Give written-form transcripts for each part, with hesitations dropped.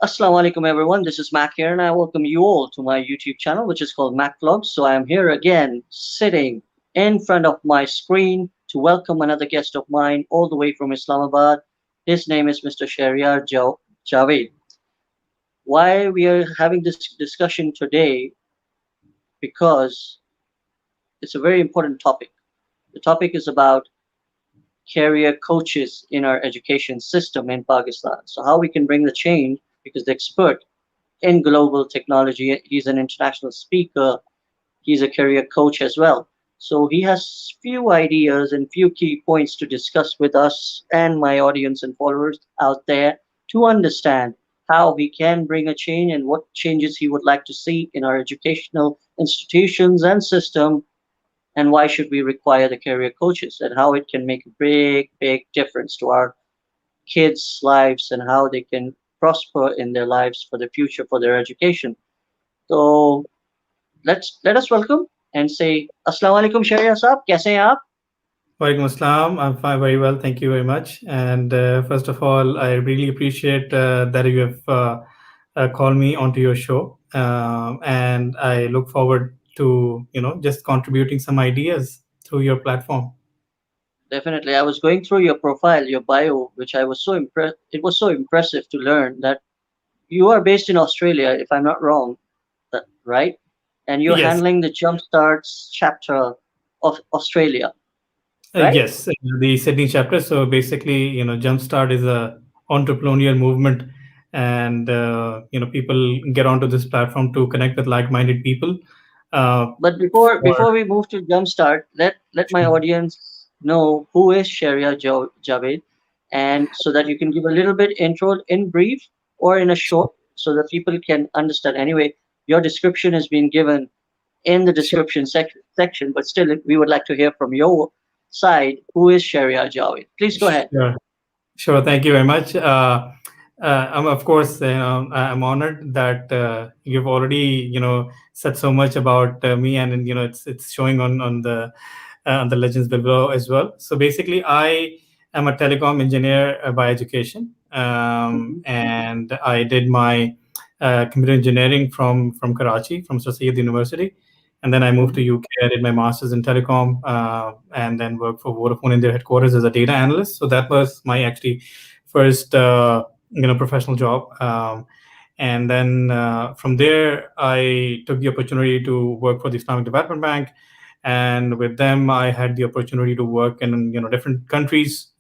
Assalamu alaikum everyone, this is Mac here and I welcome you all to my YouTube channel which is called Mac Vlogs. So I am here again sitting in front of my screen to welcome another guest of mine all the way from Islamabad. His name is Mr. Jawaid. Why we are having this discussion today? Because it's a very important topic. The topic is about career coaches in our education system in Pakistan. So how we can bring the change because the expert in global technology. He's an international speaker. He's a career coach as well. So he has few ideas and few key points to discuss with us and my audience and followers out there to understand how we can bring a change and what changes he would like to see in our educational institutions and system and why should we require the career coaches and how it can make a big difference to our kids' lives and how they can prosper in their lives for the future for their education. So let us welcome and say Assalamu alaikum Shaharyar Saab. कैसे हैं आप? Walaikum Assalam. I'm fine, very well. Thank you very much. And first of all, I really appreciate that you have called me onto your show. And I look forward to, just contributing some ideas through your platform. Definitely. I was going through your profile, your bio, which I was so impressed. It was so impressive to learn that you are based in Australia, if I'm not wrong, right? And you're Yes, handling the Jumpstarts chapter of Australia, right? yes, the Sydney chapter. So basically, Jumpstart is a entrepreneurial movement, and people get onto this platform to connect with like-minded people. But before For we move to Jumpstart, let my audience know who is Javed, and so that you can give a little bit intro in brief or in a short, so that people can understand. Anyway, your description has been given in the sure. description section, but still, we would like to hear from your side. Who is Shaharyar Javed? Please go ahead. Sure. Sure. Thank you very much. I'm of course, I'm honored that you've already, said so much about me, and it's showing on the legends below as well. So basically, I am a telecom engineer by education, Mhm. and I did my computer engineering from Karachi, from Sir Syed University, and then I moved to Mhm. UK. I did my masters in telecom, and then worked for Vodafone in their headquarters as a data analyst. So that was my actually first professional job. And then from there, I took the opportunity to work for the Islamic Development Bank, and with them, I had the opportunity to work in different countries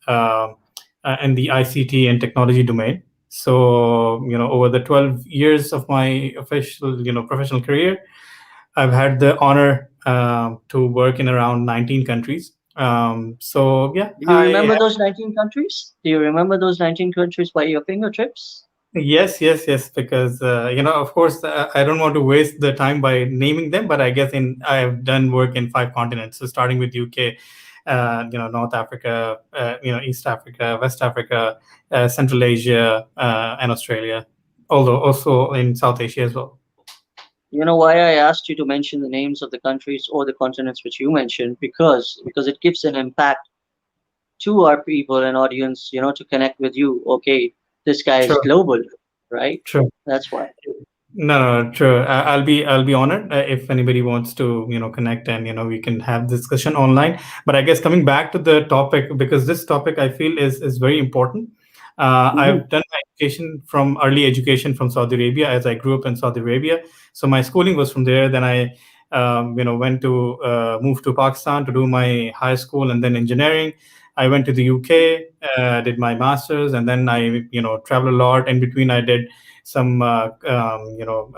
in the ICT and technology domain. So over the 12 years of my official professional career, I've had the honor to work in around 19 countries. So yeah, Do you I remember those 19 countries? Do you remember those 19 countries by your fingertips? Yes, yes, yes. Because of course, I don't want to waste the time by naming them, but I guess in I've done work in 5 continents. So starting with UK, North Africa, East Africa, West Africa, Central Asia, and Australia. Although also in South Asia as well. You know why I asked you to mention the names of the countries or the continents which you mentioned? Because it gives an impact to our people and audience, to connect with you. Okay, this guy is Sure, global, right? sure. That's why. No, no, true. I'll be honored if anybody wants to, connect, and we can have discussion online. But I guess coming back to the topic, because this topic I feel is very important. Hmm. I've done my education from early education from Saudi Arabia, as I grew up in Saudi Arabia. So my schooling was from there. Then I, went to move to Pakistan to do my high school and then engineering. I went to the UK, did my masters, and then I, traveled a lot. In between, I did some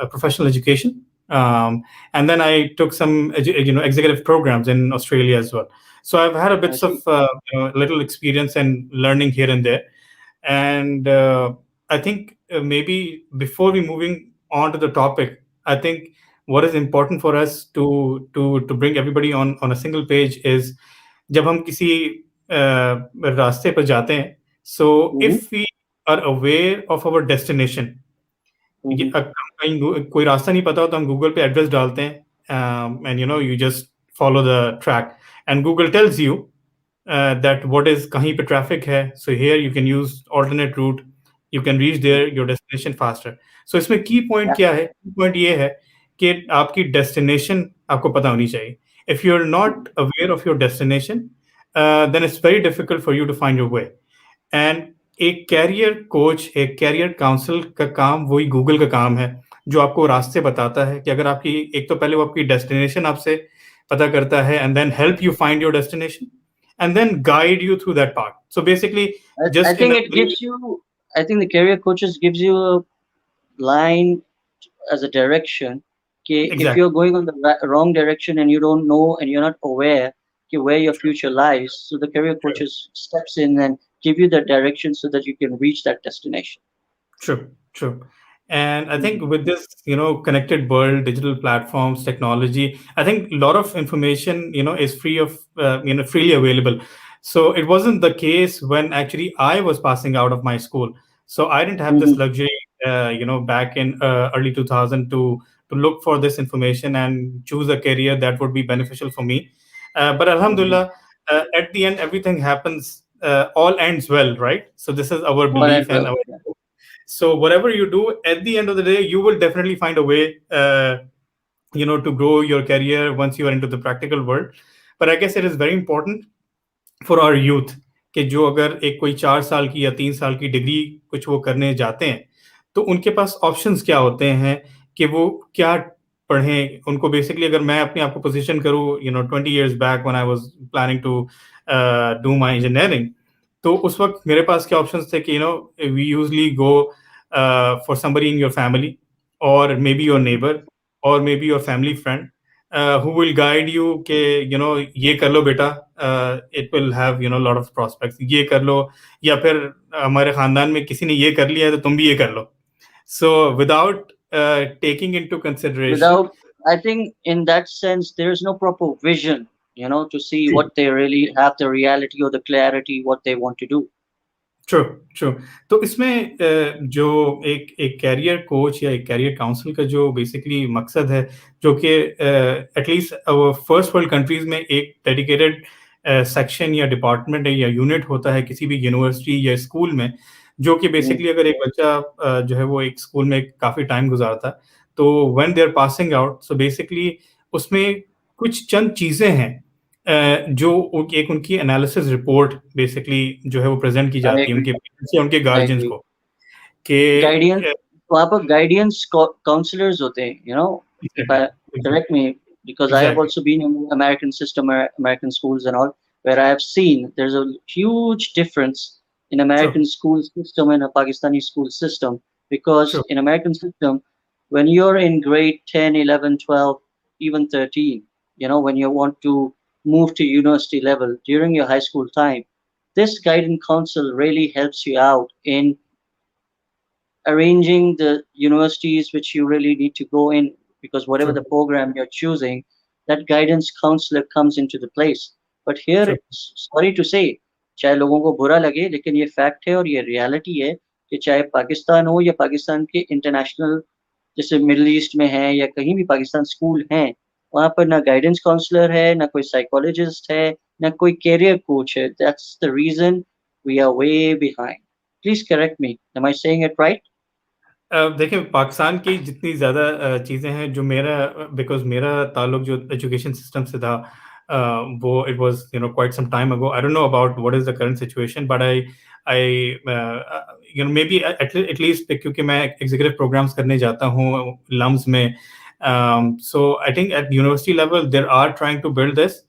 professional education, and then I took some executive programs in Australia as well. So I've had a I bits of see. little experience and learning here and there. And I think maybe before we moving on to the topic, I think what is important for us to bring everybody on a single page is जब हम किसी रास्ते पर जाते हैं, so Hmm. if we are aware of our destination, Hmm. कहीं कोई रास्ता नहीं पता हो तो हम गूगल पे एड्रेस डालते हैं, and you just follow the track, and Google tells you that what is kahin pe traffic hai, so here you can use alternate route, You can reach there your destination faster. So इसमें की point Yeah. क्या है? की point ये है कि आपकी destination आपको पता होनी चाहिए. If you're not aware of your destination, then it's very difficult for you to find your way. And एक कैरियर कोच, एक कैरियर काउंसिल का काम वही गूगल का काम है, जो आपको रास्ते बताता है कि अगर आपकी एक तो पहले वो आपकी डेस्टिनेशन आपसे पता करता है and then help you find your destination and then guide you through that path. So basically I just in think a it gives you. I think the career coaches gives you a line as a direction. Okay, if exact you're going on the wrong direction and you don't know and you're not aware okay, where your future lies, so the career coaches steps in and give you the direction so that you can reach that destination. True, true. And I think Mhm. with this, connected world, digital platforms, technology, I think a lot of information, is freely available. So it wasn't the case when actually I was passing out of my school. So I didn't have this Mhm. luxury, back in early 2000 to look for this information and choose a career that would be beneficial for me. But Mhm. Alhamdulillah, at the end, everything happens, all ends well, right? So this is our Well and belief and well. our. Yeah. So whatever you do, at the end of the day, you will definitely find a way, to grow your career once you are into the practical world. But I guess it is very important for our youth कि जो अगर एक कोई 4 साल की या 3 साल की डिग्री कुछ वो करने जाते हैं, तो उनके पास ऑप्शंस क्या होते हैं कि वो क्या पढ़ें. उनको बेसिकली अगर मैं अपने आप को पोजीशन करूँ, 20 years back when I was planning to do my engineering, तो उस वक्त मेरे पास क्या ऑप्शंस थे कि we usually go for somebody in your family और मे बी योर नेबर और may be your family friend who will guide you कि ये कर लो बेटा, it will have lot of prospects, ये कर लो, या फिर हमारे खानदान में किसी ने ये कर लिया है तो तुम भी ये कर लो. So without taking into consideration. Without, I think in that sense, there's no proper vision, to see what they really have the reality or the clarity what they want to do. True, true. तो इसमें जो एक career coach या एक career council का जो basically मकसद है, जो कि एटलीस्ट फर्स्ट वर्ल्ड कंट्रीज में एक डेडिकेटेड सेक्शन या डिपार्टमेंट है या यूनिट होता है किसी भी यूनिवर्सिटी या स्कूल में, जो कि Mm. बेसिकली अगर एक बच्चा जो है वो एक स्कूल में काफ़ी टाइम गुजारता है, तो when they are passing out, so basically उसमें कुछ चंद चीज़ें हैं जो एक उनकी एनालिसिस रिपोर्ट बेसिकली जो है वो प्रेजेंट की I जाती है agree. उनके पेरेंट्स या उनके I गार्जियंस agree. को कि Guidance. वहाँ पर guidance counselors होते हैं, if I correct me, because I have exactly. also been in American system, American schools and all, where I have seen there's a huge difference in true, American school system and a Pakistani school system. True, Because in American system, when you're in grade 10, 11, 12, even 13, when you want to move to university level during your high school time, this guidance council really helps you out in arranging the universities which you really need to go in, because whatever true, the program you're choosing, that guidance counselor comes into the place. But here, true, sorry to say, चाहे लोगों को बुरा लगे, लेकिन ये fact है और ये रियलिटी है कि चाहे पाकिस्तान हो या पाकिस्तान के इंटरनेशनल जैसे मिडल ईस्ट में है या कहीं भी पाकिस्तान स्कूल हैं, वहाँ पर ना गाइडेंस काउंसलर है, ना कोई साइकोलॉजिस्ट है, ना कोई कैरियर कोच है. That's the reason we are way behind. Please correct me, am I saying it right? देखिए पाकिस्तान की जितनी ज़्यादा चीज़ें हैं, जो मेरा बिकॉज़ मेरा ताल्लुक जो एजुकेशन सिस्टम से था, वो it was quite some time ago. I don't know about what is the current situation, but I may be at least क्योंकि मैं एग्जीक्यूटिव प्रोग्राम्स करने जाता हूँ लम्स में. So I think at university level there are trying to build this,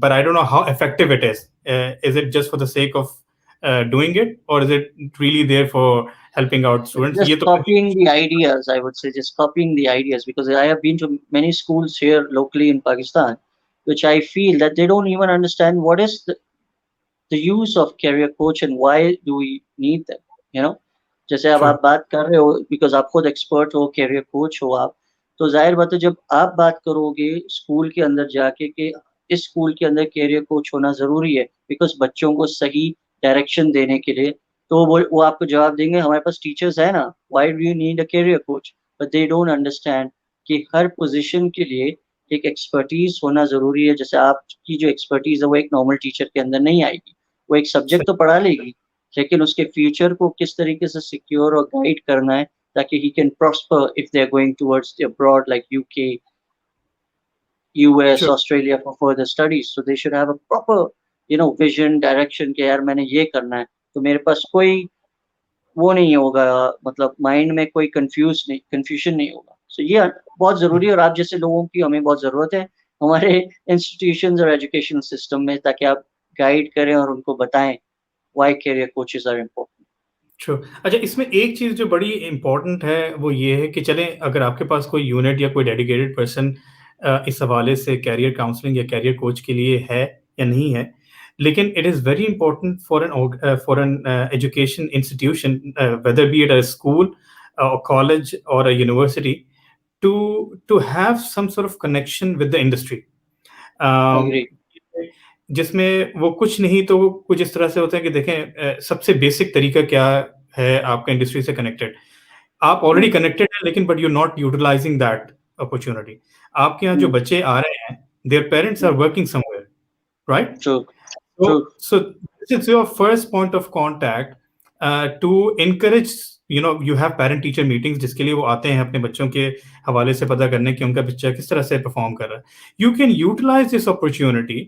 but I don't know how effective it is. Is it just for the sake of doing it, or is it really there for helping out students? Just ये तो copying the ideas, I would say, just copying the ideas, because I have been to many schools here locally in Pakistan, which I feel that they don't even understand what is the use of career coach and why do we need them, you know. जैसे अब true, आप बात कर रहे हो, because आप खुद expert हो, कैरियर कोच हो आप, तो जाहिर बात है जब आप बात करोगे स्कूल के अंदर जाके कि इस स्कूल के अंदर कैरियर कोच होना ज़रूरी है बिकॉज बच्चों को सही डायरेक्शन देने के लिए, तो वो आपको जवाब देंगे हमारे पास टीचर्स है ना, why do you need a career coach. But they don't understand कि हर पोजीशन के लिए एक एक्सपर्टीज होना ज़रूरी है. जैसे आपकी जो एक्सपर्टीज है वो एक नॉर्मल टीचर के अंदर नहीं आएगी, वो एक सब्जेक्ट सही, तो पढ़ा लेगी, लेकिन उसके फ्यूचर को किस तरीके से सिक्योर और गाइड करना है ताकि he can prosper if they are going towards the abroad like UK, US, Sure. Australia for further studies. So they should have a proper, vision, direction कि यार मैंने ये करना है. तो मेरे पास कोई वो नहीं होगा, मतलब माइंड में कोई कंफ्यूजन नहीं होगा. सो ये बहुत ज़रूरी है और आप जैसे लोगों की हमें बहुत ज़रूरत है हमारे इंस्टीट्यूशंस और एजुकेशन सिस्टम में, ताकि आप गाइड करें और उनको बताएं why career coaches are important. Sure. अच्छा, इसमें एक चीज़ जो बड़ी इम्पोर्टेंट है वो ये है कि चलें, अगर आपके पास कोई यूनिट या कोई डेडिकेटेड पर्सन इस हवाले से कैरियर काउंसलिंग या कैरियर कोच के लिए है या नहीं है, लेकिन it is very important for an education institution, whether be it a school, college और a university, to have some sort of connection with the industry. Agree. जिसमें वो कुछ नहीं तो कुछ इस तरह से होता है कि देखें, सबसे बेसिक तरीका क्या है आपका इंडस्ट्री से कनेक्टेड? आप ऑलरेडी कनेक्टेड हैं, लेकिन but you are not utilising that opportunity. आपके यहाँ जो बच्चे आ रहे हैं, their parents are working somewhere, right? True. True. So this is your first point of contact to encourage, you have parent teacher meetings जिसके लिए वो आते हैं अपने बच्चों के हवाले से पता करने कि उनका बच्चा किस तरह से परफॉर्म कर रहा है. You can utilize this opportunity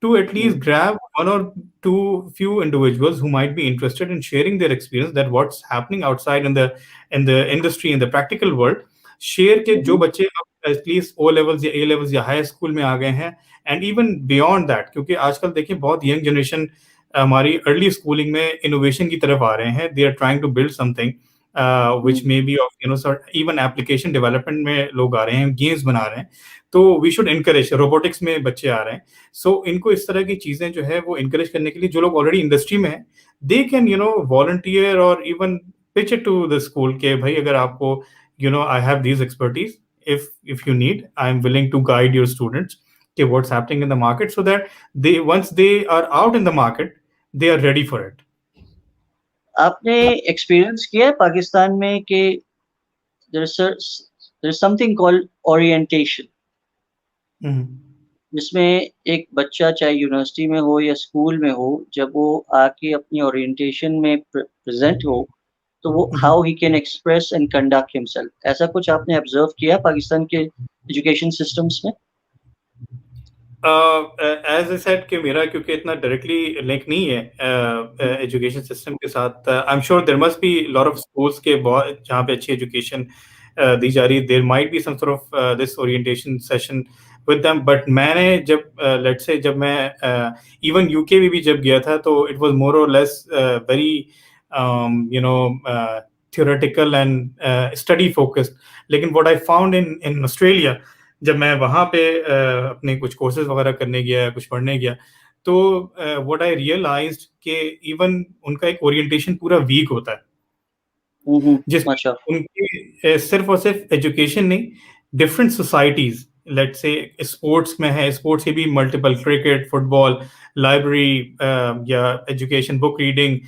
to at least grab one or two few individuals who might be interested in sharing their experience, that what's happening outside in the industry, in the practical world. Share के जो बच्चे अब at least O levels या A levels या high school में आ गए हैं, and even beyond that, क्योंकि आजकल देखिए बहुत यंग जनरेशन हमारी अर्ली स्कूलिंग में इनोवेशन की तरफ आ रहे हैं. They are trying to build something which may be of even application development में लोग आ रहे हैं, गेम्स बना रहे हैं. तो वी शुड इनकरेज. रोबोटिक्स में बच्चे आ रहे हैं. सो इनको इस तरह की चीज़ें जो है वो इनकरेज करने के लिए जो लोग ऑलरेडी इंडस्ट्री में हैं, दे कैन वॉलंटियर और even pitch it to the school के भाई, अगर आपको I have these expertise. If you need, I'm willing to guide your students to what's happening in the market, so that once they are out in the market, they are ready for it. आपने experience किया है पाकिस्तान में कि there is something called orientation, जिसमें एक बच्चा चाहे university में हो या स्कूल में हो, जब वो आके अपनी ओरिएंटेशन में प्रेजेंट हो, तो वो how he can express and conduct himself. ऐसा कुछ आपने ऑब्जर्व किया पाकिस्तान के एजुकेशन सिस्टम्स में? एज ए सेड कि मेरा क्योंकि इतना डायरेक्टली लिंक नहीं है एजुकेशन सिस्टम के साथ, I am sure there must be lot of schools के जहाँ पे अच्छी एजुकेशन दी जा रही है. There might be some sort of this orientation session with them. But मैंने जब लेट्स से जब मैं इवन यूके में भी जब गया था, तो इट वाज मोर और less very theoretical and study focused. लेकिन what I found in Australia, जब मैं वहाँ पे अपने कुछ कोर्सेज वगैरह करने गया, कुछ पढ़ने गया, तो what I realized कि इवन उनका एक ओरिएंटेशन पूरा वीक होता है, जिसमें अच्छा. उनकी सिर्फ और सिर्फ एजुकेशन नहीं, different societies, let's say sports में है, स्पोर्ट्स के भी मल्टीपल, क्रिकेट, फुटबॉल, लाइब्रेरी या education, book reading,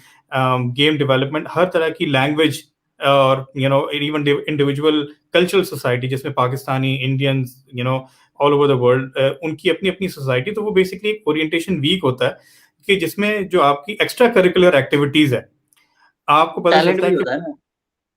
game development, हर तरह की लैंग्वेज, और इवन इंडिविजुअल कल्चरल सोसाइटी जिसमें Pakistani, Indians, all over the world, उनकी अपनी अपनी सोसाइटी. तो वो बेसिकली एक ओरिएंटेशन वीक होता है कि जिसमें जो आपकी एक्स्ट्रा करिकुलर एक्टिविटीज है, आपको पता चलता है कि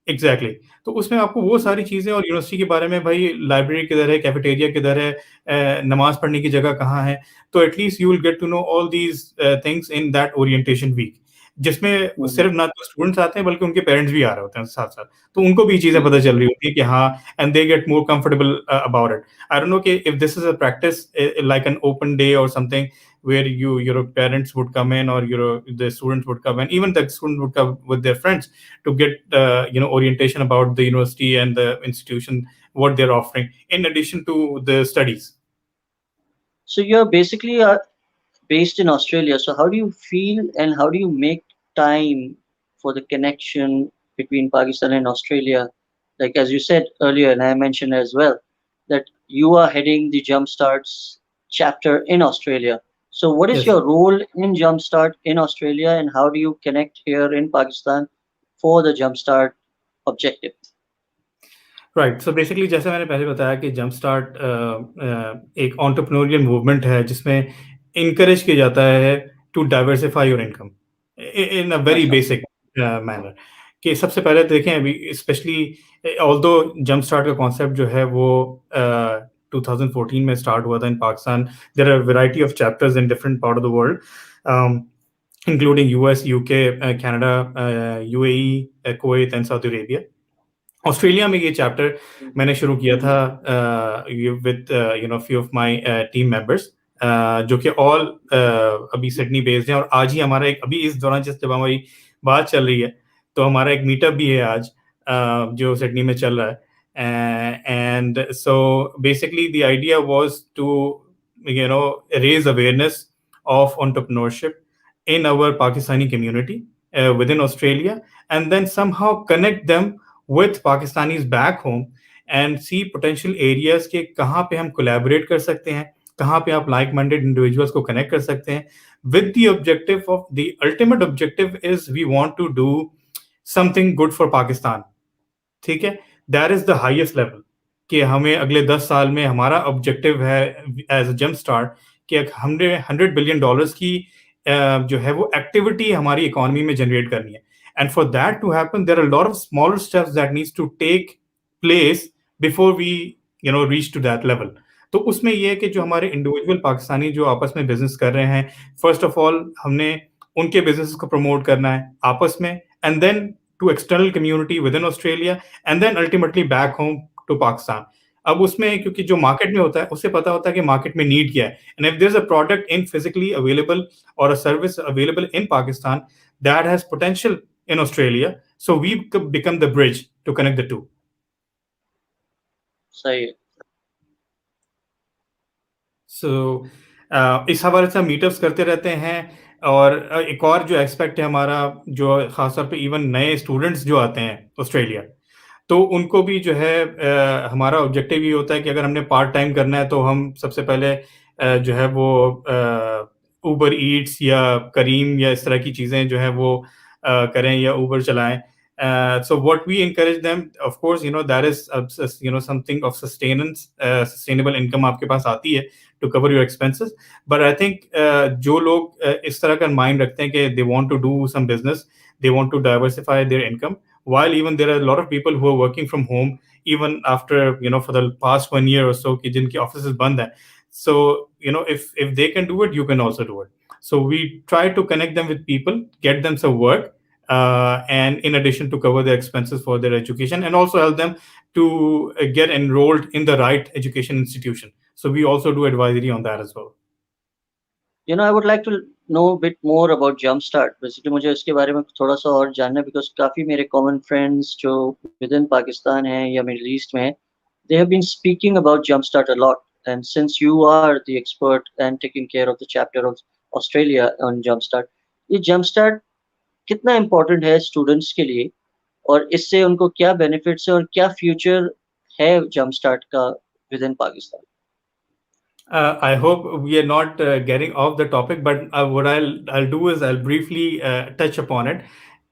एग्जैक्टली तो उसमें आपको वो सारी चीज़ें, और यूनिवर्सिटी के बारे में, भाई लाइब्रेरी किधर है, कैफेटेरिया किधर है, नमाज पढ़ने की जगह कहाँ है. तो at least you will get to know all these things in that orientation week, जिसमें सिर्फ ना तो स्टूडेंट्स आते हैं बल्कि उनके पेरेंट्स भी आ रहे होते हैं साथ साथ. तो उनको भी चीज़ें पता चल रही होती है कि हाँ, and they get more comfortable about it. I don't know कि if this is a practice like an open day और something where your parents would come in, or the students would come in, even the student would come with their friends to get orientation about the university and the institution, what they're offering in addition to the studies. So you're basically based in Australia. So how do you feel and how do you make time for the connection between Pakistan and Australia? Like as you said earlier, and I mentioned as well, that you are heading the Jumpstart's chapter in Australia. So what is Yes. your role in Jumpstart in Australia, and how do you connect here in Pakistan for the Jumpstart objective? राइट. So basically जैसे मैंने पहले बताया कि jump start एक entrepreneurial movement है जिसमें encourage किया जाता है to diversify your income. in a very अच्छा. basic manner. कि सबसे पहले देखें अभी स्पेशली ऑल्दो जंप स्टार्ट का कॉन्सेप्ट जो है वो 2014 में स्टार्ट हुआ था in Pakistan. There are variety of chapters in different part of the world, including US, UK, Canada, UAE, Kuwait and Saudi Arabia. Australia में ये चैप्टर मैंने शुरू किया था with few of my team members, जो कि ऑल अभी सिडनी बेस्ड हैं. और आज ही हमारा एक, अभी इस दौरान जब हमारी बात चल रही है, तो हमारा एक मीटअप भी है आज, जो सिडनी में चल रहा है. And so basically the idea was to raise awareness of entrepreneurship in our Pakistani community within Australia, and then somehow connect them with Pakistanis back home and see potential areas के कहाँ पे हम collaborate कर सकते हैं, कहाँ पे आप like-minded individuals को connect कर सकते हैं, with the objective of the ultimate objective is we want to do something good for Pakistan. ठीक है, that is the highest level कि हमें अगले 10 साल में हमारा ऑब्जेक्टिव है एज अ जंप स्टार्ट कि हमने $100 बिलियन की जो है वो एक्टिविटी हमारी इकोनॉमी में जनरेट करनी है. And for that to happen there are lot of smaller steps that needs to take place before we reach to that level. तो उसमें ये है कि जो हमारे इंडिविजुअल पाकिस्तानी जो आपस में बिजनेस कर रहे हैं, फर्स्ट ऑफ ऑल हमने उनके बिजनेस को प्रमोट करना है आपस में, and then to external community with in Australia, and then ultimately back home to Pakistan. अब उसमें क्योंकि जो मार्केट में होता है उसे पता होता है कि मार्केट में नीड क्या है, and if there is a product in physically available और a service available in Pakistan that has potential in Australia, so we become the bridge to connect the two. सही है. सो इस हवाले से हम मीटअप्स करते रहते हैं. और एक और जो एस्पेक्ट है हमारा, जो खासतौर पे इवन नए स्टूडेंट्स जो आते हैं ऑस्ट्रेलिया, तो उनको भी जो है हमारा ऑब्जेक्टिव ये होता है कि अगर हमने पार्ट टाइम करना है तो हम सबसे पहले जो है वो ऊबर ईट्स या करीम या इस तरह की चीज़ें जो है वो करें या ऊबर चलाएं. So what we encourage them, of course, that is something of sustainable income आपके पास आती है to cover your expenses. But I think जो लोग इस तरह का माइंड रखते हैं कि they want to do some business, they want to diversify their income, while even there are a lot of people who are working from home even after for the past 1 year or so कि जिनकी offices बंद है. So if they can do it, you can also do it. So we try to connect them with people, get them some work, and in addition to cover their expenses for their education, and also help them to get enrolled in the right education institution. So we also do advisory on that as well. I would like to know a bit more about Jumpstart. Basically, मुझे इसके बारे में थोड़ा सा और जानना है because काफ़ी मेरे common friends जो within Pakistan हैं या Middle East में हैं, they have been speaking about Jumpstart a lot. And since you are the expert and taking care of the chapter of Australia on Jumpstart, ये Jumpstart कितना important है students के लिए और इससे उनको क्या benefits है और क्या future है Jumpstart का within Pakistan? I hope we are not getting off the topic, but what I'll do is I'll briefly touch upon it.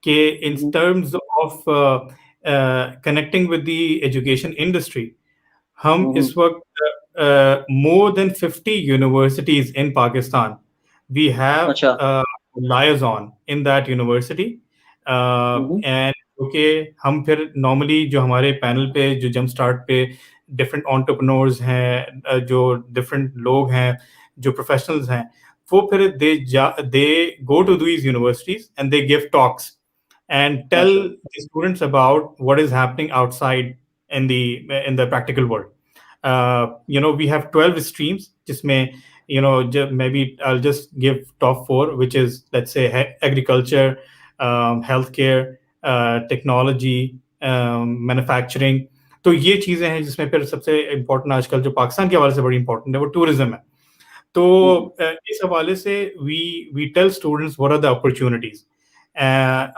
In terms of connecting with the education industry, हम इस वक्त more than 50 universities in Pakistan, we have अच्छा. liaison in that university, and हम फिर normally जो हमारे panel पे जो जंप स्टार्ट पे डिफरेंट एंटरप्रेन्योर्स हैं, जो डिफरेंट लोग हैं, जो प्रोफेशनल्स हैं, वो फिर they go to these universities and they give talks and tell the students about what is happening outside in the practical world. We have 12 streams जिसमें maybe I'll just give top 4, which is, let's say, agriculture, healthcare, technology, manufacturing. तो ये चीज़ें हैं जिसमें फिर सबसे important आजकल जो पाकिस्तान के हवाले से बड़ी इम्पोर्टेंट है वो टूरिज्म है. तो इस हवाले से we tell students what are the opportunities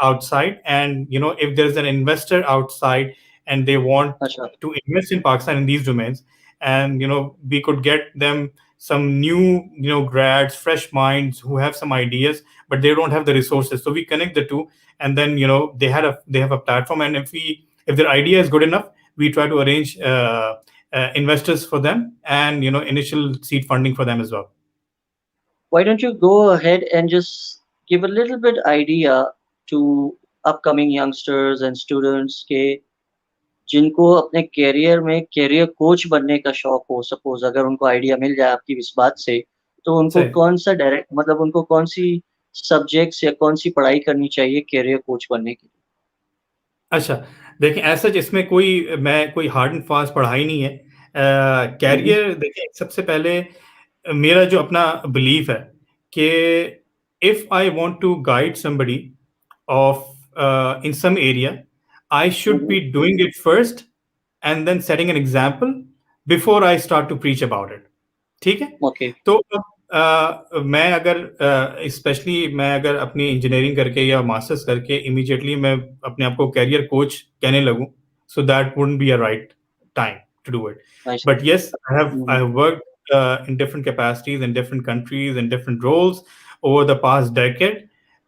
outside, and if there's an investor outside and they want to invest in Pakistan in these domains, and we could get them some new grads, fresh minds who have some ideas but they don't have the resources, so we connect the two, and then they have a platform, and if their idea is good enough, we try to arrange investors for them and initial seed funding for them as well. Why don't you go ahead and just give a little bit idea to upcoming youngsters and students के जिनको अपने career में career coach बनने का शौक हो, suppose अगर उनको आइडिया मिल जाए आपकी इस बात से, तो उनको सही। कौन सा डायरेक्ट मतलब उनको कौन सी सब्जेक्ट्स या कौन सी पढ़ाई करनी चाहिए करियर कोच बनने के लिए? अच्छा, देखिए ऐसा इसमें कोई हार्ड एंड फास्ट पढ़ाई नहीं है। हम्म, कैरियर देखिए सबसे पहले मेरा जो अपना बिलीफ है कि if I want to guide somebody of in some area, I should hmm, be doing it first and then setting an example before I start to preach about it. ठीक है। ओके। तो अब मैं अगर specially मैं अगर अपनी engineering करके या मास्टर्स करके इमीडिएटली मैं अपने आप को कैरियर कोच कहने लगूं, so that wouldn't be a right time to do it. I see. But yes, I hmm, have worked in different capacities in different countries in different roles over the past decade,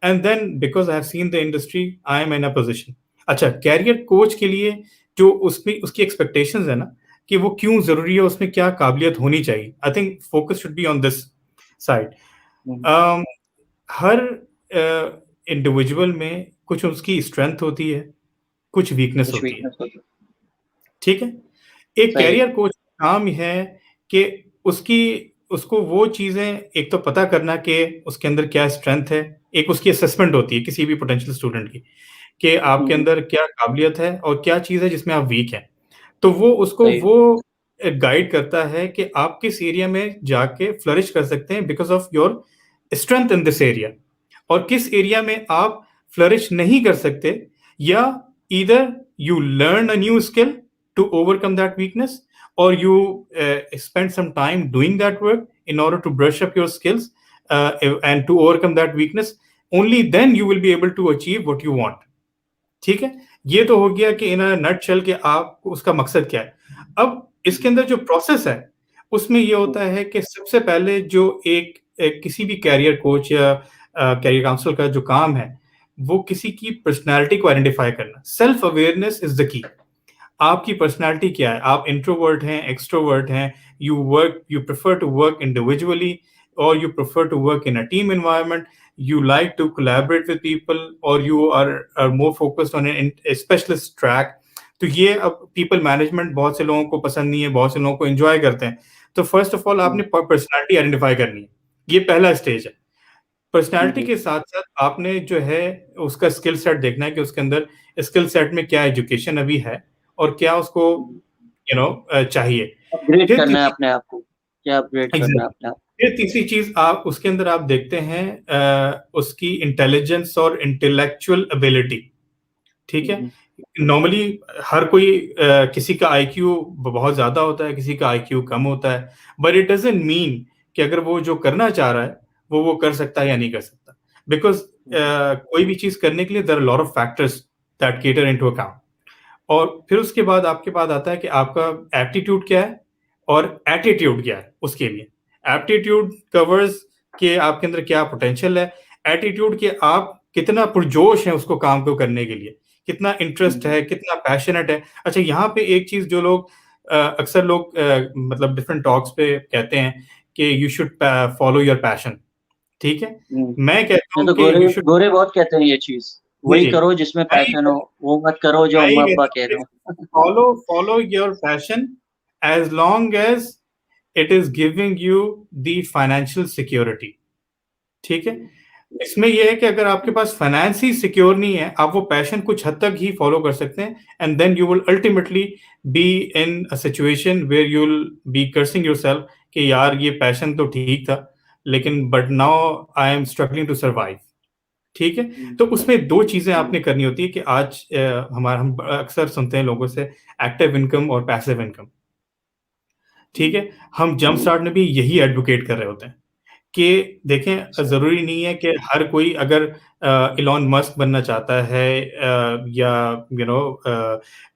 and then because I have seen the industry, I am in a position. अच्छा, career coach के लिए जो उसकी उसकी expectations है ना कि वो क्यों जरूरी है, उसमें क्या काबिलियत होनी चाहिए, I think focus should be on this side. Hmm, her individual में कुछ उसकी स्ट्रेंथ होती है, कुछ वीकनेस कुछ होती है। वीकनेस होगी। ठीक है। एक सही। कैरियर कोच का काम है कि उसकी उसको वो चीजें एक तो पता करना कि उसके अंदर क्या स्ट्रेंथ है। एक उसकी असेसमेंट होती है किसी भी पोटेंशियल स्टूडेंट की कि आपके हम्म, अंदर क्या काबिलियत है और क्या चीज है जिसमें आप वीक हैं। तो वो उसको सही। वो गाइड करता है कि आप किस एरिया में जाके फ्लरिश कर सकते हैं because of your strength in this area, और किस एरिया में आप फ्लरिश नहीं कर सकते, या either you learn a new skill to overcome that weakness, or you spend some time doing that work in order to brush up your skills and to overcome that weakness. Only then you will be able to achieve what you want. ठीक है। ये तो हो गया कि इन नट shell के आप उसका मकसद क्या है। अब इसके अंदर जो प्रोसेस है उसमें ये होता है कि सबसे पहले जो एक किसी भी कैरियर कोच या कैरियर काउंसलर का जो काम है वो किसी की पर्सनालिटी को आइडेंटिफाई करना। Self awareness is the key. आपकी पर्सनालिटी क्या है, आप इंट्रोवर्ट हैं, एक्सट्रोवर्ट हैं, you prefer to work individually और you prefer to work in a team environment, you like to collaborate with people, or you are more focused on a specialist track। तो ये अब people management बहुत से लोगों को पसंद नहीं है, बहुत से लोगों को एंजॉय करते हैं। तो फर्स्ट ऑफ ऑल आपने पर्सनालिटी आइडेंटिफाई करनी है, ये पहला स्टेज है। पर्सनालिटी के साथ साथ आपने जो है उसका स्किल सेट देखना है कि उसके अंदर स्किल सेट में क्या एजुकेशन अभी है और क्या उसको चाहिए। अपग्रेड फिर करना है तीसरी अपने आप को, क्या अपग्रेड करना है एग्जैक्टली अपने आप फिर तीसरी चीज आप उसके अंदर आप देखते हैं उसकी इंटेलिजेंस और इंटेलेक्चुअल एबिलिटी। ठीक को? है। नॉर्मली हर कोई किसी का आईक्यू बहुत ज्यादा होता है, किसी का आईक्यू कम होता है, बट इट डजंट मीन कि अगर वो जो करना चाह रहा है वो कर सकता है या नहीं कर सकता। बिकॉज कोई भी चीज करने के लिए there are lot of factors that cater into account. और फिर उसके बाद आपके पास आता है कि आपका एप्टीट्यूड क्या है और एटीट्यूड क्या है। उसके लिए एप्टीट्यूड कवर्स कि आपके अंदर क्या पोटेंशियल है, एटीट्यूड कि आप कितना पुरजोश है उसको काम को करने के लिए, कितना इंटरेस्ट है, कितना पैशनेट है। अच्छा, यहाँ पे एक चीज जो लोग अक्सर लोग मतलब डिफरेंट टॉक्स पे कहते हैं कि you should follow your passion. ठीक है। मैं कहता ये हूँ तो कि गोरे यू शुड, गोरे बहुत कहते हैं ये चीज, जी वही जी, करो जिसमें मैं ये पैशन हो, वो मत करो जो मैं ये अम्मा अब्बा कहता कह रहे हूँ हो। Follow your passion as long as it is giving you the financial security. ठीक है। इसमें यह है कि अगर आपके पास फाइनेंस ही सिक्योर नहीं है, आप वो पैशन कुछ हद तक ही फॉलो कर सकते हैं, and then you will ultimately be in a situation where you will be cursing yourself कि यार ये पैशन तो ठीक था लेकिन but now I am struggling to survive. ठीक है। तो उसमें दो चीजें आपने करनी होती है कि आज हम अक्सर सुनते हैं लोगों से एक्टिव इनकम और पैसिव इनकम। ठीक है। हम जंप स्टार्ट में भी यही एडवोकेट कर रहे होते हैं कि देखें जरूरी नहीं है कि हर कोई अगर इलॉन मस्क बनना चाहता है या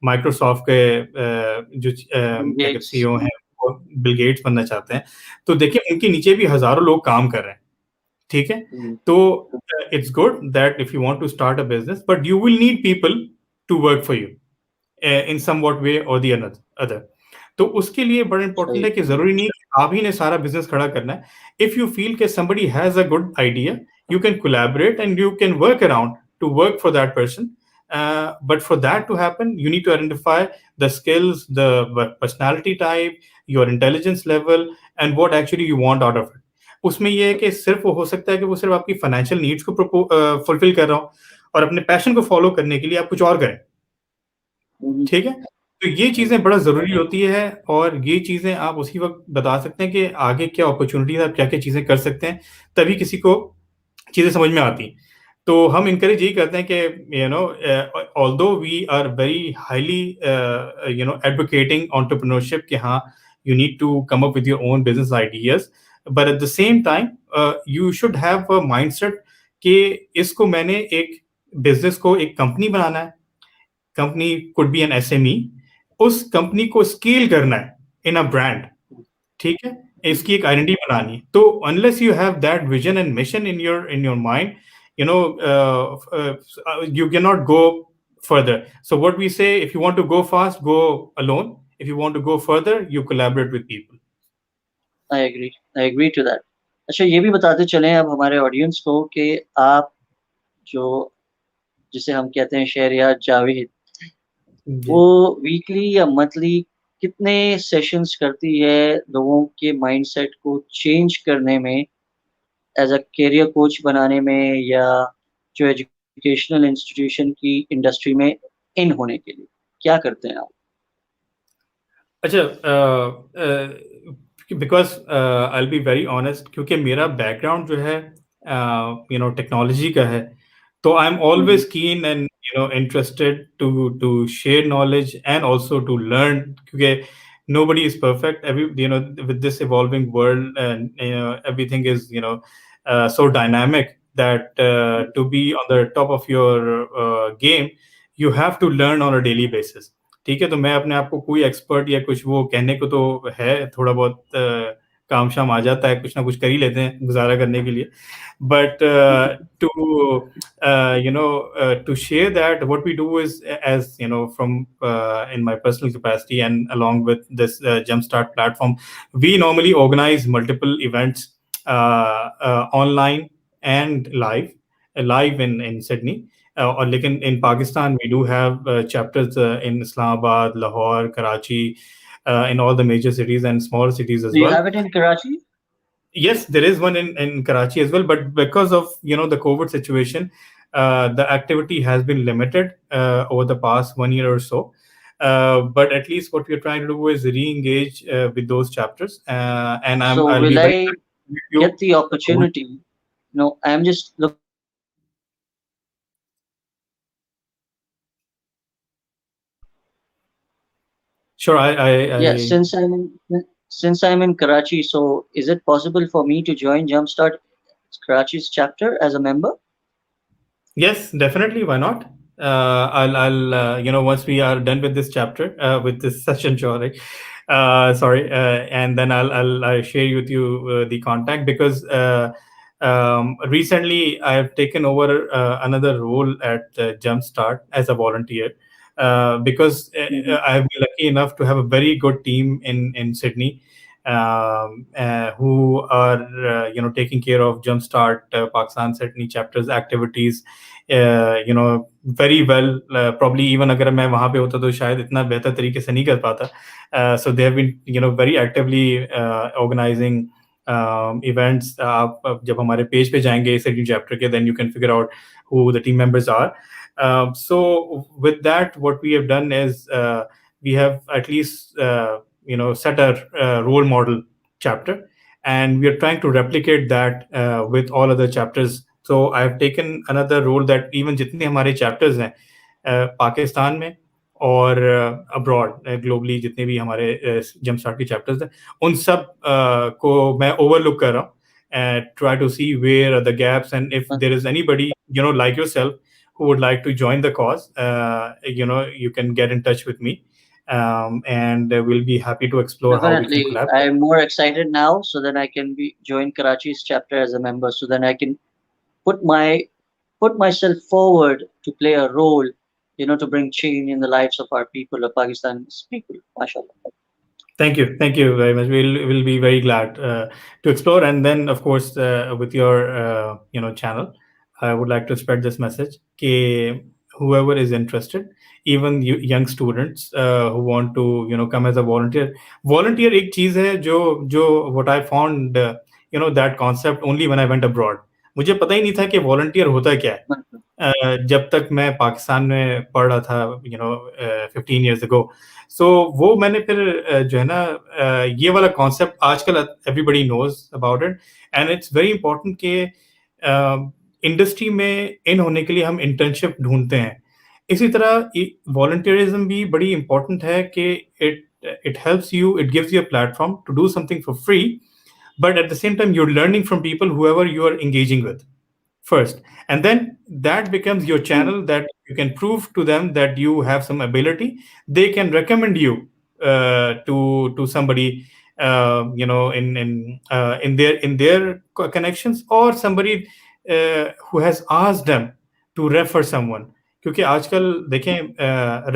माइक्रोसॉफ्ट के जो क्या कहते गेट्स। सीईओ हैं वो बिल गेट्स बनना चाहते हैं, तो देखिए उनके नीचे भी हजारों लोग काम कर रहे हैं। ठीक है। तो it's good that if you want to start a business but you will need people to work for you in some what way or the other. तो उसके लिए बड़ा इंपॉर्टेंट सही। है कि जरूरी नहीं कि आप ही ने सारा बिजनेस खड़ा करना है। इफ यू फील कि somebody has a good idea, you can collaborate and you can work around to work for that person. But for that to happen, you need to identify the skills, the personality type, your intelligence level, and what actually you want out of it. उसमें ये है कि सिर्फ वो हो सकता है कि वो सिर्फ आपकी फाइनेंशियल नीड्स को फुलफिल कर रहा हो, और अपने पैशन को फॉलो करने के लिए आप कुछ और करें। Mhm. ठीक है? तो ये चीज़ें बड़ा ज़रूरी होती है, और ये चीज़ें आप उसी वक़्त बता सकते हैं कि आगे क्या अपॉर्च्युनिटीज़, आप क्या-क्या चीज़ें कर सकते हैं, तभी किसी को चीज़ें समझ में आती हैं। तो हम एनकरेज यही करते हैं कि although we are very highly advocating entrepreneurship कि हाँ, you need to come up with your own business ideas, but at the same time you should have a mindset कि इसको मैंने एक बिज़नेस को एक कंपनी बनाना है, company could be N SME, उस कंपनी को स्केल करना है इन अ ब्रांड। ठीक है, Mhm. इसकी एक आइडेंटिटी बनानी। तो unless you have that vision and mission in your mind, you know, you cannot go further. So what we say, if you want to go fast, go alone. If you want to go further, you collaborate with people. I agree. I agree to that. अच्छा, ये भी बताते चलें अब हमारे audience को कि आप जो जिसे हम कहते हैं शहरियार जावेद, वो जी। वीकली या मंथली कितने सेशंस करती है लोगों के माइंडसेट को चेंज करने में, एज अ करियर कोच बनाने में, या जो एजुकेशनल इंस्टीट्यूशन की इंडस्ट्री में इन होने के लिए क्या करते हैं आप? अच्छा, because I will be very honest, क्योंकि मेरा बैकग्राउंड जो है टेक्नोलॉजी का है, तो I am hmm, always keen and interested to share knowledge and also to learn, क्योंकि nobody is perfect. With this evolving world, and everything is so dynamic that to be on the top of your game, you have to learn on a daily basis. ठीक है, तो मैं अपने आप को कोई expert या कुछ वो कहने को तो है, थोड़ा बहुत काम शाम आ जाता है, कुछ ना कुछ कर ही लेते हैं गुजारा करने के लिए। But to to share that, what we do is, as from in my personal capacity and along with this Jumpstart platform, we normally organize multiple events, online and live in Sydney. Or like in Pakistan, we do have chapters in Islamabad, Lahore, Karachi, in all the major cities and smaller cities as Do you well. have it in Karachi? Yes, there is one in Karachi as well, but because of the COVID situation, the activity has been limited over the past 1 year or so. But at least what we're trying to do is re-engage with those chapters, and So I'll will be very I happy to meet you. get the opportunity? No, I'm just looking at the calendar. Sure, Yeah, I since I'm in Karachi, so is it possible for me to join Jumpstart Karachi's chapter as a member? Yes, definitely. Why not? I'll once we are done with this chapter, with this session, and then I'll share with you the contact, because recently I've taken over another role at Jumpstart as a volunteer, because Mhm. I've been lucky enough to have a very good team in Sydney, who are taking care of Jumpstart Pakistan Sydney chapters activities very well. Probably even अगर मैं वहाँ पे होता तो शायद इतना बेहतर तरीके से नहीं कर पाता। So they have been very actively organising events. आप जब हमारे पेज पे जाएंगे सेकंड चैप्टर के, then you can figure out who the team members are. So with that, what we have done is, we have at least set a role model chapter, and we are trying to replicate that with all other chapters. So I've taken another role that even जितने हमारे chapters हैं पाकिस्तान में और abroad globally, जितने भी हमारे जमस्टार्ट के chapters हैं, उन सब को मैं ओवरलुक कर रहा हूँ, and try to see where are the gaps, and if there is anybody like yourself who would like to join the cause, you can get in touch with me, and we'll be happy to explore how we can Definitely, collaborate. I'm more excited now, so then I can be join Karachi's chapter as a member. So then I can put my put myself forward to play a role, to bring change in the lives of our people, of Pakistan's people. MashaAllah. Thank you very much. We'll be very glad to explore, and then of course with your channel, I would like to spread this message. कि whoever is interested, even young students who want to come as a volunteer. Volunteer एक चीज है जो what I found that concept only when I went abroad. मुझे पता ही नहीं था कि volunteer होता क्या है. जब तक मैं पाकिस्तान में पढ़ रहा था 15 years ago. सो वो मैंने फिर जो है ना ये वाला कॉन्सेप्ट आजकल everybody knows about it and it's very important कि इंडस्ट्री में इन होने के लिए हम इंटर्नशिप ढूंढते हैं. इसी तरह वॉलंटियरिज्म भी बड़ी इंपॉर्टेंट है कि it it helps you, it gives you a platform to do something for free, but at the same time you're learning from people whoever you are engaging with first, and then that becomes your channel that you can prove to them that you have some ability. They can recommend you to somebody in their connections, or somebody who has asked them to refer someone. क्योंकि आजकल देखें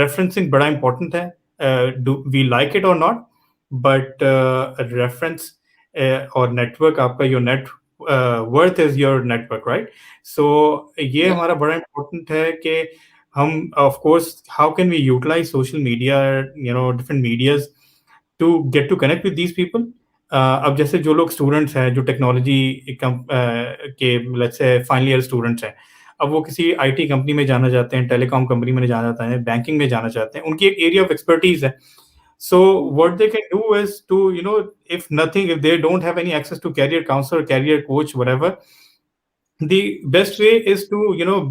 referencing बड़ा important है, do we like it और not, but reference और network आपका your net worth is your network, right? So ये Yeah, हमारा बड़ा इम्पोर्टेंट है कि हम of course how can we utilise social media, different medias to get to connect with these people. अब जैसे जो लोग स्टूडेंट्स हैं जो टेक्नोलॉजी के let's say final year students हैं, अब वो किसी आईटी कंपनी में जाना चाहते हैं, टेलीकॉम कंपनी में जाना चाहते हैं, बैंकिंग में जाना चाहते हैं, उनकी एक एरिया ऑफ एक्सपर्टीज है. So what they can do is to, if they don't have any access to career counselor, career coach, whatever, the best way is to,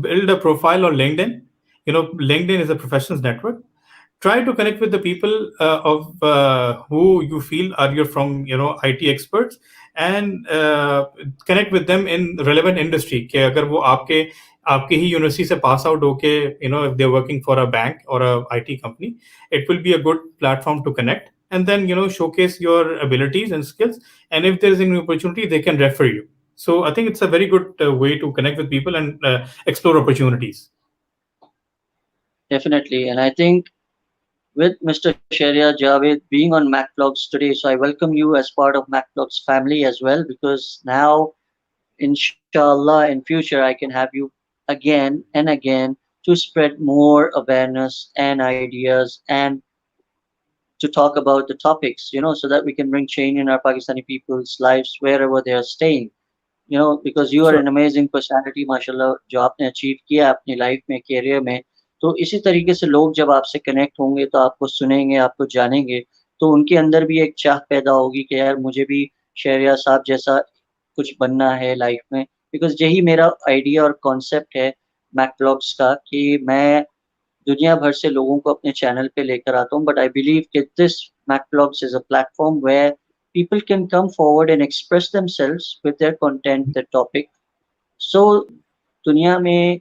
build a profile on LinkedIn. LinkedIn is a professionals network. Try to connect with the people of who you feel are you from, IT experts, and connect with them in relevant industry. कि अगर वो आपके ही university से pass out होके, if they're working for a bank or a IT company, it will be a good platform to connect, and then showcase your abilities and skills. And if there is any opportunity, they can refer you. So I think it's a very good way to connect with people and explore opportunities. definitely. And I think with Mr. Shaharyar Jawaid being on MacVlogs today, so I welcome you as part of MacVlogs family as well, because now, inshallah, in future, I can have you again and again to spread more awareness and ideas and to talk about the topics, so that we can bring change in our Pakistani people's lives wherever they are staying. Because you are Sure. an amazing personality, माशाल्लाह, जो आपने achieve किया अपनी life में, career में. तो इसी तरीके से लोग जब आपसे कनेक्ट होंगे तो आपको सुनेंगे, आपको जानेंगे, तो उनके अंदर भी एक चाह पैदा होगी कि यार मुझे भी शहरियार साहब जैसा कुछ बनना है लाइफ में. बिकॉज यही मेरा आइडिया और कॉन्सेप्ट है मैकब्लॉग्स का, कि मैं दुनिया भर से लोगों को अपने चैनल पे लेकर आता हूँ. बट आई बिलीव कि this McBlogs is a platform where people can come forward and express themselves with their content, their topic. So दुनिया में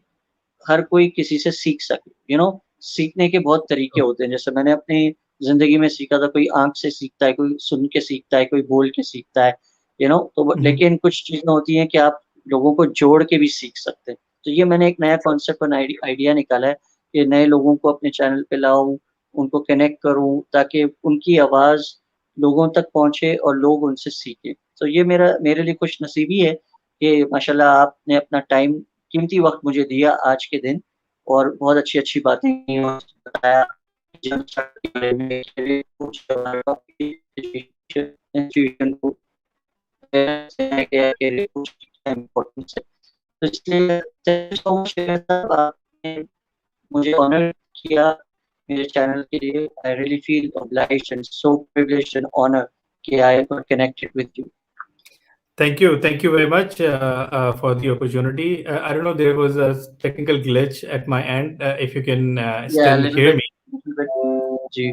हर कोई किसी से सीख सके. सीखने के बहुत तरीके होते हैं. जैसे मैंने अपनी जिंदगी में सीखा था, कोई आंख से सीखता है, कोई सुन के सीखता है, कोई बोल के सीखता है. तो लेकिन कुछ चीजें होती हैं कि आप लोगों को जोड़ के भी सीख सकते हैं. तो ये मैंने एक नया कॉन्सेप्ट और आइडिया निकाला है कि नए लोगों को अपने चैनल पे लाऊं, उनको कनेक्ट करूं, ताकि उनकी आवाज लोगों तक पहुंचे और लोग उनसे सीखें. तो ये मेरे लिए खुश नसीबी है कि माशाल्लाह आपने अपना टाइम, कीमती वक्त मुझे दिया आज के दिन, और बहुत अच्छी-अच्छी बातें की और बताया जंपस्टार्ट के बारे में, करियर कोच के बारे में, एजुकेशन इंस्टीट्यूशन को करियर कोच की क्या इम्पोर्टेंस है. तो इसलिए थैंक यू सो मच साहब, आपने मुझे ऑनर किया मेरे चैनल के लिए. I really feel obliged and so privileged and honored कि I got connected with you. Thank you very much for the opportunity. I don't know, there was a technical glitch at my end. If you can Yeah, still hear me. little bit. जी.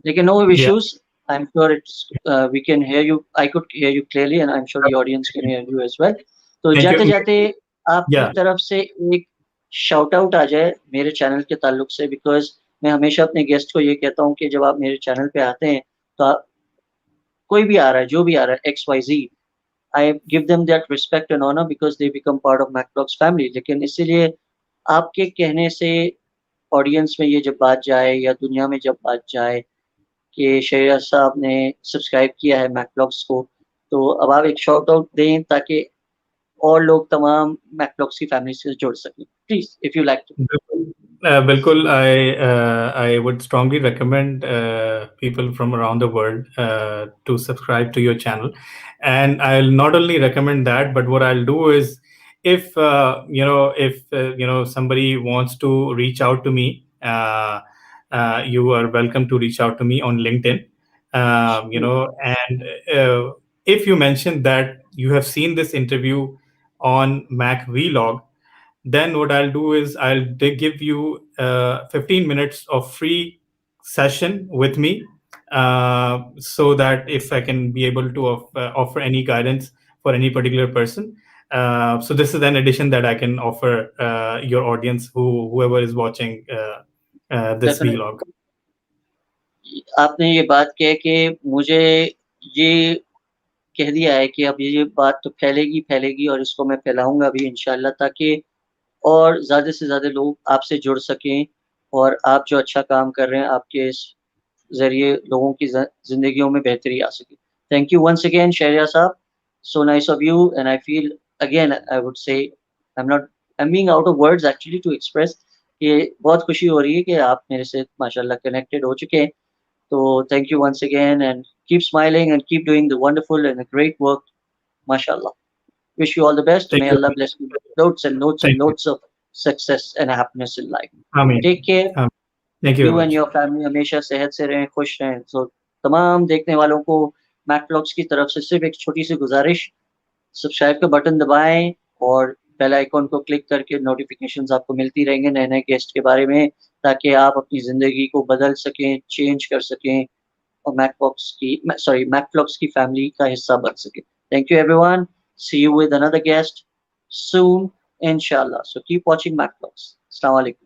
लेकिन no Yeah. issues. I'm sure we can hear you. I could hear you clearly, and I'm sure the audience can hear you as well. तो Thank जाते you. जाते आपकी Yeah. तरफ से एक shout out आ जाए मेरे चैनल के ताल्लुक से, बिकॉज मैं हमेशा अपने गेस्ट को ये कहता हूँ कि जब आप मेरे चैनल पे आते हैं, तो आप, कोई भी आ रहा है, जो भी आ रहा है, XYZ, I give them that respect and honor because they become part of MacBlock's family. लेकिन इसीलिए आपके कहने से ऑडियंस में ये जब बात जाए या दुनिया में जब बात जाए कि शहरियार साहब ने सब्सक्राइब किया है मैकलॉग्स को, तो अब आप एक शॉर्ट आउट दें ताकि और लोग तमाम मैकलॉग्स की फैमिली से जुड़ सकें, please if you like to. बिल्कुल, I would strongly recommend people from around the world to subscribe to your channel, and I'll not only recommend that, but what I'll do is, if somebody wants to reach out to me, you are welcome to reach out to me on LinkedIn. And if you mention that you have seen this interview on Mac Vlog, then what I'll do is give you 15 minutes of free session with me, so that if I can be able to offer any guidance for any particular person. So this is an addition that I can offer your audience, whoever is watching this vlog. आपने ये बात कह के मुझे ये कह दिया है कि अब ये बात तो फैलेगी फैलेगी और इसको मैं फैलाऊंगा भी इंशाल्लाह, ताकि और ज़्यादा से ज़्यादा लोग आपसे जुड़ सकें और आप जो अच्छा काम कर रहे हैं आपके ज़रिए लोगों की ज़िंदगियों में बेहतरी आ सके। Thank you once again Shehriyar sahab, so nice of you, and I feel again I would say I am being out of words actually to express कि बहुत खुशी हो रही है कि आप मेरे से माशाल्लाह कनेक्टेड हो चुके हैं। तो thank you once again and keep smiling and keep doing the wonderful and great work, mashallah. Wish you all the best. Thank May you. Allah bless you with loads and loads and Thank you. loads of success and happiness in life. Amen. Take care. Thank you You very and much. your family हमेशा सेहत से रहें, खुश रहें। So तमाम देखने वालों को मैकलॉग्स की तरफ से सिर्फ एक छोटी सी गुजारिश, सब्सक्राइब का बटन दबाएं और बेल आइकॉन को क्लिक करके नोटिफिकेशंस आपको मिलती रहेंगे नए नए गेस्ट के बारे में, ताकि आप अपनी ज़िंदगी को बदल सकें, चेंज कर सकें और मैकलॉग्स की फैमिली का हिस्सा बन सकें। Thank you everyone. See you with another guest soon, inshallah. So keep watching MacBlocks. Assalamu alaikum.